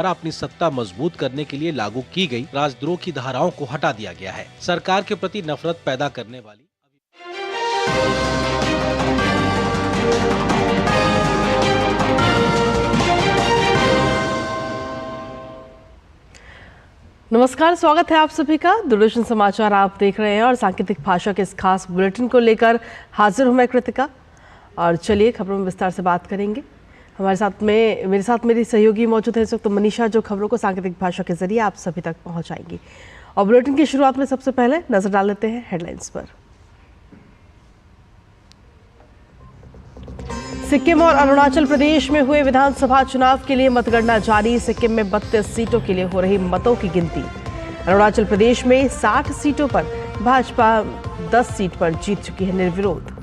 अपनी सत्ता मजबूत करने के लिए लागू की गई राजद्रोह की धाराओं को हटा दिया गया है। सरकार के प्रति नफरत पैदा करने वाली नमस्कार, स्वागत है आप सभी का। दूरदर्शन समाचार आप देख रहे हैं और सांकेतिक भाषा के इस खास बुलेटिन को लेकर हाजिर हूं मैं कृतिका। और चलिए खबरों में विस्तार से बात करेंगे। मेरे साथ मेरी सहयोगी मौजूद है इस वक्त मनीषा, जो खबरों को सांकेतिक भाषा के जरिए आप सभी तक पहुंचाएंगी। और बुलेटिन की शुरुआत में सबसे पहले नजर डाल लेते हैं हेडलाइंस पर। सिक्किम और अरुणाचल प्रदेश में हुए विधानसभा चुनाव के लिए मतगणना जारी। सिक्किम में 32 सीटों के लिए हो रही मतों की गिनती। अरुणाचल प्रदेश में 60 सीटों पर भाजपा 10 सीट पर जीत चुकी है निर्विरोध।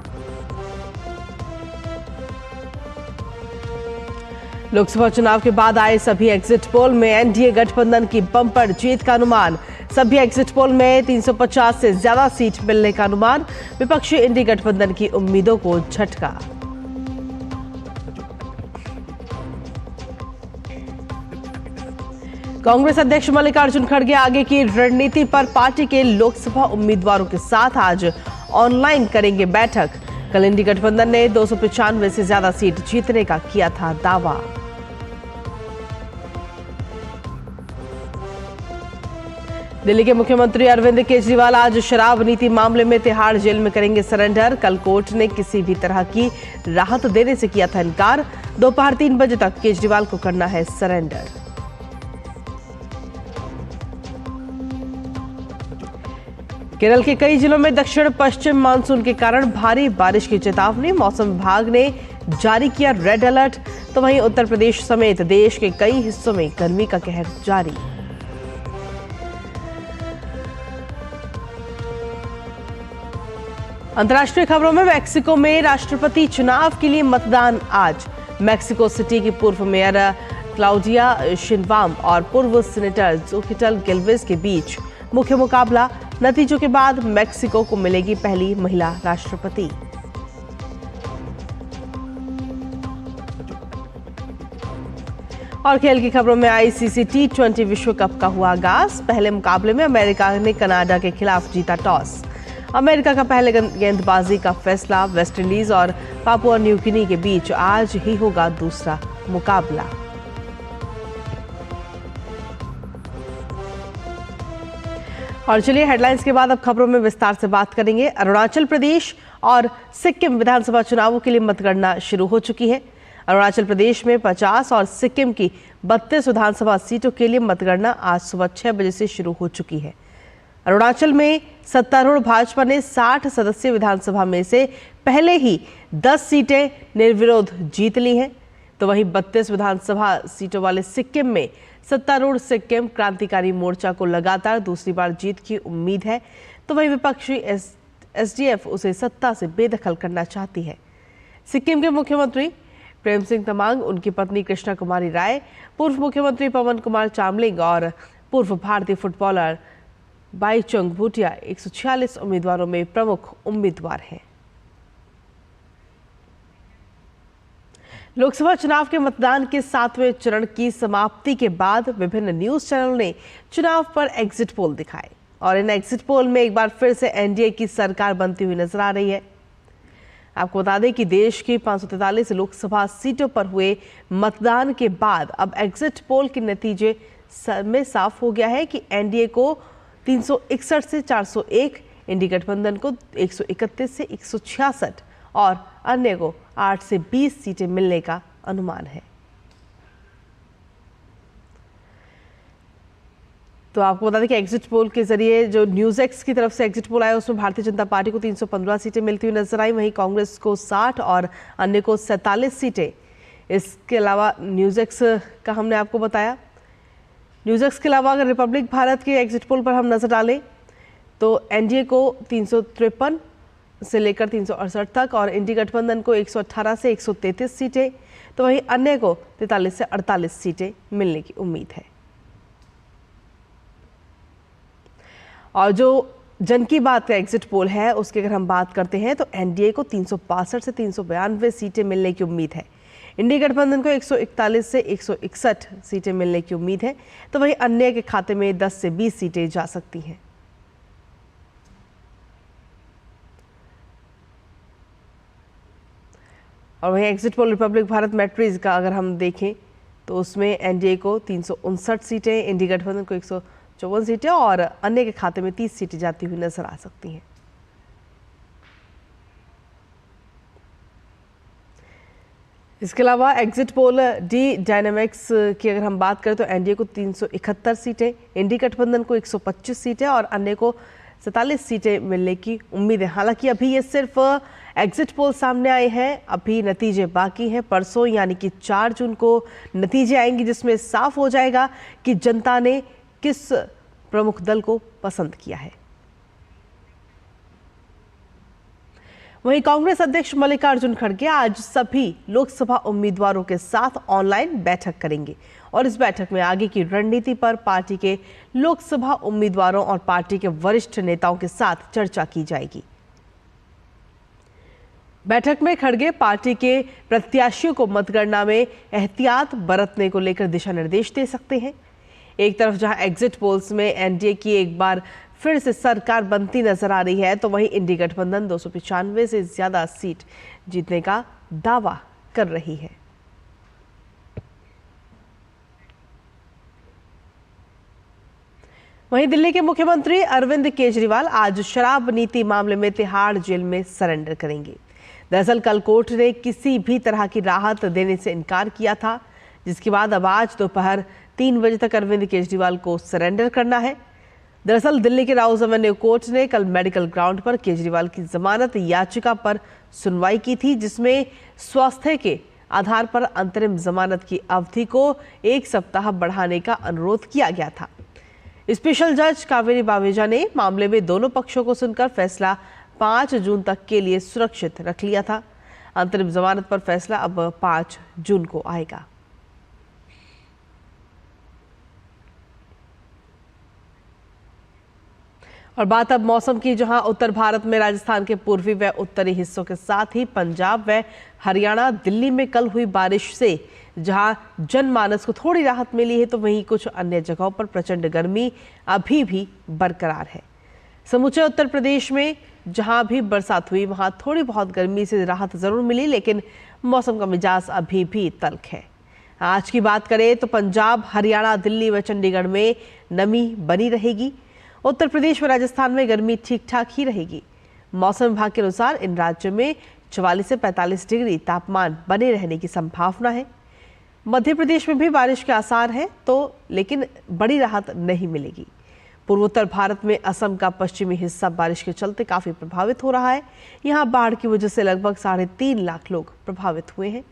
लोकसभा चुनाव के बाद आए सभी एग्जिट पोल में एनडीए गठबंधन की बम्पर जीत का अनुमान। सभी एग्जिट पोल में 350 से ज्यादा सीट मिलने का अनुमान। विपक्षी इंडी गठबंधन की उम्मीदों को झटका। कांग्रेस अध्यक्ष मल्लिकार्जुन खड़गे आगे की रणनीति पर पार्टी के लोकसभा उम्मीदवारों के साथ आज ऑनलाइन करेंगे बैठक। कल इंडी गठबंधन ने 295 से ज्यादा सीट जीतने का किया था दावा। दिल्ली के मुख्यमंत्री अरविंद केजरीवाल आज शराब नीति मामले में तिहाड़ जेल में करेंगे सरेंडर। कल कोर्ट ने किसी भी तरह की राहत देने से किया था इनकार। दोपहर 3 बजे तक केजरीवाल को करना है सरेंडर। केरल के कई जिलों में दक्षिण पश्चिम मानसून के कारण भारी बारिश की चेतावनी। मौसम विभाग ने जारी किया रेड अलर्ट। तो वहीं उत्तर प्रदेश समेत देश के कई हिस्सों में गर्मी का कहर जारी। अंतर्राष्ट्रीय खबरों में मैक्सिको में राष्ट्रपति चुनाव के लिए मतदान आज। मैक्सिको सिटी की पूर्व मेयर क्लाउडिया शिनबाम और पूर्व सीनेटर जोकिटल गिल्वेज के बीच मुख्य मुकाबला। नतीजों के बाद मैक्सिको को मिलेगी पहली महिला राष्ट्रपति। और खेल की खबरों में आईसीसी T20 विश्व कप का हुआ आगाज। पहले मुकाबले में अमेरिका ने कनाडा के खिलाफ जीता टॉस। अमेरिका का पहले गेंदबाजी का फैसला। वेस्टइंडीज और पापुआ न्यू गिनी के बीच आज ही होगा दूसरा मुकाबला। और चलिए हेडलाइंस के बाद अब खबरों में विस्तार से बात करेंगे। अरुणाचल प्रदेश और सिक्किम विधानसभा चुनावों के लिए मतगणना शुरू हो चुकी है। अरुणाचल प्रदेश में 50 और सिक्किम की 32 विधानसभा सीटों के लिए मतगणना आज सुबह 6 बजे से शुरू हो चुकी है। अरुणाचल में सत्तारूढ़ भाजपा ने 60 सदस्यीय विधानसभा में से पहले ही 10 सीटें निर्विरोध जीत ली हैं। तो वहीं 32 विधानसभा सीटों वाले सिक्किम में सत्तारूढ़ सिक्किम क्रांतिकारी मोर्चा को लगातार दूसरी बार जीत की उम्मीद है। तो वहीं विपक्षी एसडीएफ उसे सत्ता से बेदखल करना चाहती है। सिक्किम के मुख्यमंत्री प्रेम सिंह तमांग, उनकी पत्नी कृष्णा कुमारी राय, पूर्व मुख्यमंत्री पवन कुमार चामलिंग और पूर्व भारतीय फुटबॉलर बाईचुंग भूटिया 146 उम्मीदवारों में प्रमुख उम्मीदवार हैं। लोकसभा चुनाव के मतदान के 7वें चरण की समाप्ति के बाद विभिन्न न्यूज चैनलों ने चुनाव पर एग्जिट पोल दिखाए और इन एग्जिट पोल में एक बार फिर से एनडीए की सरकार बनती हुई नजर आ रही है। आपको बता दें कि देश की 543 लोकसभा सीटों पर हुए मतदान के बाद अब एग्जिट पोल के नतीजे में साफ हो गया है कि एनडीए को 361 से 401, इंडी गठबंधन को 131 से 166 और अन्य को 8 से 20 सीटें मिलने का अनुमान है। तो आपको बता दें कि एग्जिट पोल के जरिए जो न्यूज एक्स की तरफ से एग्जिट पोल आया उसमें भारतीय जनता पार्टी को 315 सीटें मिलती हुई नजर आई। वहीं कांग्रेस को 60 और अन्य को 47 सीटें। इसके अलावा न्यूज एक्स का हमने आपको बताया। न्यूज एक्स के अलावा अगर रिपब्लिक भारत के एग्जिट पोल पर हम नजर डालें तो एनडीए को 353 से लेकर 368 तक और इंडी गठबंधन को 118 से 133 सीटें। तो वहीं अन्य को 43 से 48 सीटें मिलने की उम्मीद है। और जो जन की बात का एग्जिट पोल है उसकी अगर हम बात करते हैं तो एनडीए को 362 से 392 सीटें मिलने की उम्मीद है। इंडी गठबंधन को 141 से 161 सीटें मिलने की उम्मीद है, तो वहीं अन्य के खाते में 10 से 20 सीटें जा सकती हैं। और वहीं exit poll Republic Bharat matrix का अगर हम देखें तो उसमें एनडीए को 359 सीटें, इंडी गठबंधन को 154 सीटें और अन्य के खाते में 30 सीटें जाती हुई नजर आ सकती हैं। इसके अलावा एग्जिट पोल डी डायनामिक्स की अगर हम बात करें तो एनडीए को 371 सीटें, इंडी गठबंधन को 125 सीटें और अन्य को 47 सीटें मिलने की उम्मीद है। हालांकि अभी ये सिर्फ एग्जिट पोल सामने आए हैं, अभी नतीजे बाकी हैं। परसों यानी कि 4 जून को नतीजे आएंगे जिसमें साफ हो जाएगा कि जनता ने किस प्रमुख दल को पसंद किया है। वहीं कांग्रेस अध्यक्ष मल्लिकार्जुन खड़गे आज सभी लोकसभा उम्मीदवारों के साथ ऑनलाइन बैठक करेंगे और इस बैठक में आगे की रणनीति पर पार्टी के लोकसभा उम्मीदवारों और पार्टी के वरिष्ठ नेताओं के साथ चर्चा की जाएगी। बैठक में खड़गे पार्टी के प्रत्याशियों को मतगणना में एहतियात बरतने को लेकर दिशा निर्देश दे सकते हैं। एक तरफ जहां एग्जिट पोल्स में एनडीए की एक बार फिर से सरकार बनती नजर आ रही है, तो वहीं इंडी गठबंधन 295 से ज्यादा सीट जीतने का दावा कर रही है। वहीं दिल्ली के मुख्यमंत्री अरविंद केजरीवाल आज शराब नीति मामले में तिहाड़ जेल में सरेंडर करेंगे। दरअसल कल कोर्ट ने किसी भी तरह की राहत देने से इनकार किया था, जिसके बाद अब आज दोपहर 3 बजे तक अरविंद केजरीवाल को सरेंडर करना है। दरअसल दिल्ली के राउज एवेन्यू कोर्ट ने कल मेडिकल ग्राउंड पर केजरीवाल की जमानत याचिका पर सुनवाई की थी, जिसमें स्वास्थ्य के आधार पर अंतरिम जमानत की अवधि को 1 सप्ताह बढ़ाने का अनुरोध किया गया था। स्पेशल जज कावेरी बावेजा ने मामले में दोनों पक्षों को सुनकर फैसला 5 जून तक के लिए सुरक्षित रख लिया था। अंतरिम जमानत पर फैसला अब 5 जून को आएगा। और बात अब मौसम की, जहां उत्तर भारत में राजस्थान के पूर्वी व उत्तरी हिस्सों के साथ ही पंजाब व हरियाणा, दिल्ली में कल हुई बारिश से जहां जनमानस को थोड़ी राहत मिली है, तो वहीं कुछ अन्य जगहों पर प्रचंड गर्मी अभी भी बरकरार है। समूचे उत्तर प्रदेश में जहां भी बरसात हुई वहां थोड़ी बहुत गर्मी से राहत जरूर मिली, लेकिन मौसम का मिजाज अभी भी तल्ख है। आज की बात करें तो पंजाब, हरियाणा, दिल्ली व चंडीगढ़ में नमी बनी रहेगी। उत्तर प्रदेश व राजस्थान में गर्मी ठीक ठाक ही रहेगी। मौसम विभाग के अनुसार इन राज्यों में 44 से 45 डिग्री तापमान बने रहने की संभावना है। मध्य प्रदेश में भी बारिश के आसार हैं, तो लेकिन बड़ी राहत नहीं मिलेगी। पूर्वोत्तर भारत में असम का पश्चिमी हिस्सा बारिश के चलते काफी प्रभावित हो रहा है। यहाँ बाढ़ की वजह से लगभग 3.5 लाख लोग प्रभावित हुए हैं।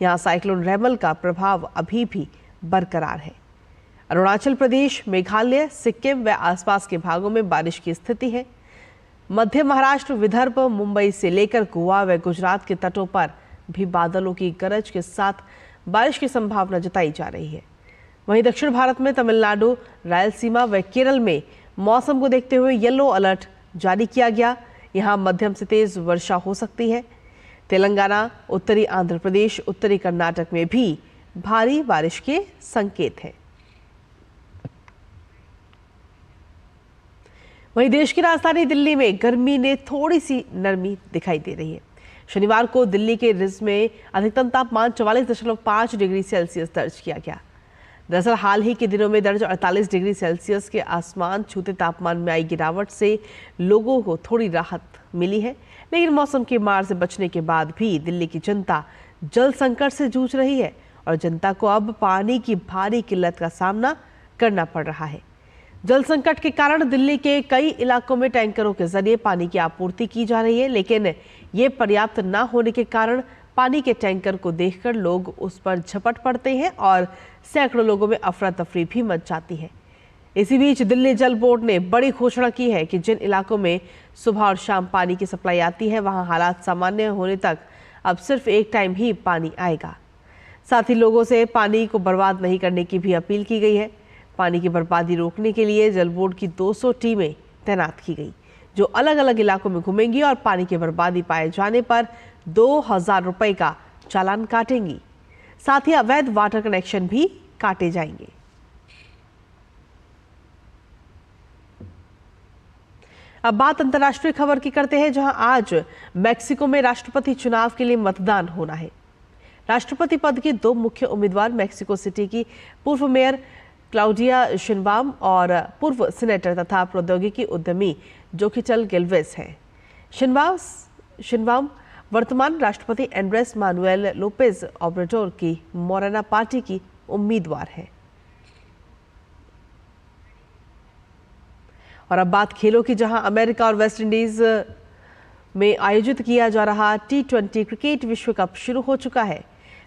यहाँ साइक्लोन रेमल का प्रभाव अभी भी बरकरार है। अरुणाचल प्रदेश, मेघालय, सिक्किम व आसपास के भागों में बारिश की स्थिति है। मध्य महाराष्ट्र, विदर्भ, मुंबई से लेकर गोवा व गुजरात के तटों पर भी बादलों की गरज के साथ बारिश की संभावना जताई जा रही है। वहीं दक्षिण भारत में तमिलनाडु, रायलसीमा व केरल में मौसम को देखते हुए येलो अलर्ट जारी किया गया। यहाँ मध्यम से तेज वर्षा हो सकती है। तेलंगाना, उत्तरी आंध्र प्रदेश, उत्तरी कर्नाटक में भी भारी बारिश के संकेत हैं। वहीं देश की राजधानी दिल्ली में गर्मी ने थोड़ी सी नरमी दिखाई दे रही है। शनिवार को दिल्ली के रिज में अधिकतम तापमान 44.5 डिग्री सेल्सियस दर्ज किया गया। दरअसल हाल ही के दिनों में दर्ज 48 डिग्री सेल्सियस के आसमान छूते तापमान में आई गिरावट से लोगों को थोड़ी राहत मिली है, लेकिन मौसम की मार से बचने के बाद भी दिल्ली की जनता जल संकट से जूझ रही है और जनता को अब पानी की भारी किल्लत का सामना करना पड़ रहा है। जल संकट के कारण दिल्ली के कई इलाकों में टैंकरों के जरिए पानी की आपूर्ति की जा रही है, लेकिन ये पर्याप्त न होने के कारण पानी के टैंकर को देखकर लोग उस पर झपट पड़ते हैं और सैकड़ों लोगों में अफरा तफरी भी मच जाती है। इसी बीच दिल्ली जल बोर्ड ने बड़ी घोषणा की है कि जिन इलाकों में सुबह और शाम पानी की सप्लाई आती है, वहां हालात सामान्य होने तक अब सिर्फ एक टाइम ही पानी आएगा। साथ ही लोगों से पानी को बर्बाद नहीं करने की भी अपील की गई है। पानी की बर्बादी रोकने के लिए जल बोर्ड की 200 टीमें तैनात की गई, जो अलग अलग इलाकों में घूमेंगी और पानी की बर्बादी पाए जाने पर 2000 रुपए का चालान काटेंगी। साथ ही अवैध वाटर कनेक्शन भी काटे जाएंगे। अब बात अंतर्राष्ट्रीय खबर की करते हैं, जहां आज मेक्सिको में राष्ट्रपति चुनाव के लिए मतदान होना है। राष्ट्रपति पद के 2 मुख्य उम्मीदवार मेक्सिको सिटी की पूर्व मेयर क्लाउडिया शिनबाम और पूर्व सीनेटर तथा प्रौद्योगिकी उद्यमी जोकिटल गिल्वेज हैं। शिनबाम वर्तमान राष्ट्रपति एंड्रेस मानुएल लोपेज ओब्राडोर की मोरेना पार्टी की उम्मीदवार है। और अब बात खेलों की, जहां अमेरिका और वेस्ट इंडीज में आयोजित किया जा रहा T20 क्रिकेट विश्व कप शुरू हो चुका है।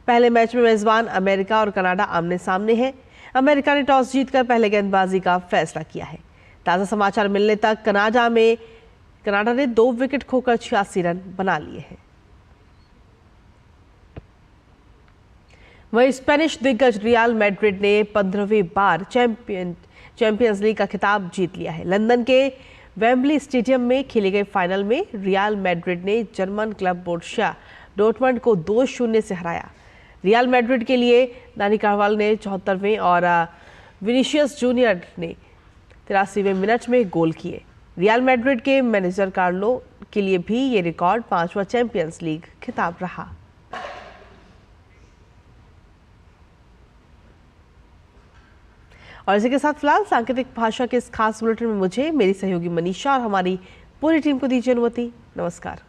पहले मैच में मेजबान अमेरिका और कनाडा आमने सामने हैं। अमेरिका ने टॉस जीतकर पहले गेंदबाजी का फैसला किया है। ताजा समाचार मिलने तक कनाडा ने 2 विकेट खोकर 86 रन बना लिए हैं। वहीं स्पेनिश दिग्गज रियल मैड्रिड ने 15वीं बार चैंपियंस लीग का खिताब जीत लिया है। लंदन के वेम्बली स्टेडियम में खेले गए फाइनल में रियल मैड्रिड ने जर्मन क्लब बोरुसिया डॉर्टमंड को 2-0 से हराया। रियल मैड्रिड के लिए दानी कार्वाल ने 74वें और विनीशियस जूनियर ने 83वें मिनट में गोल किए। रियल मैड्रिड के मैनेजर कार्लो के लिए भी ये रिकॉर्ड 5वां चैंपियंस लीग खिताब रहा। और इसी के साथ फिलहाल सांकेतिक भाषा के इस खास बुलेटिन में मुझे, मेरी सहयोगी मनीषा और हमारी पूरी टीम को दीजिए अनुमति। नमस्कार।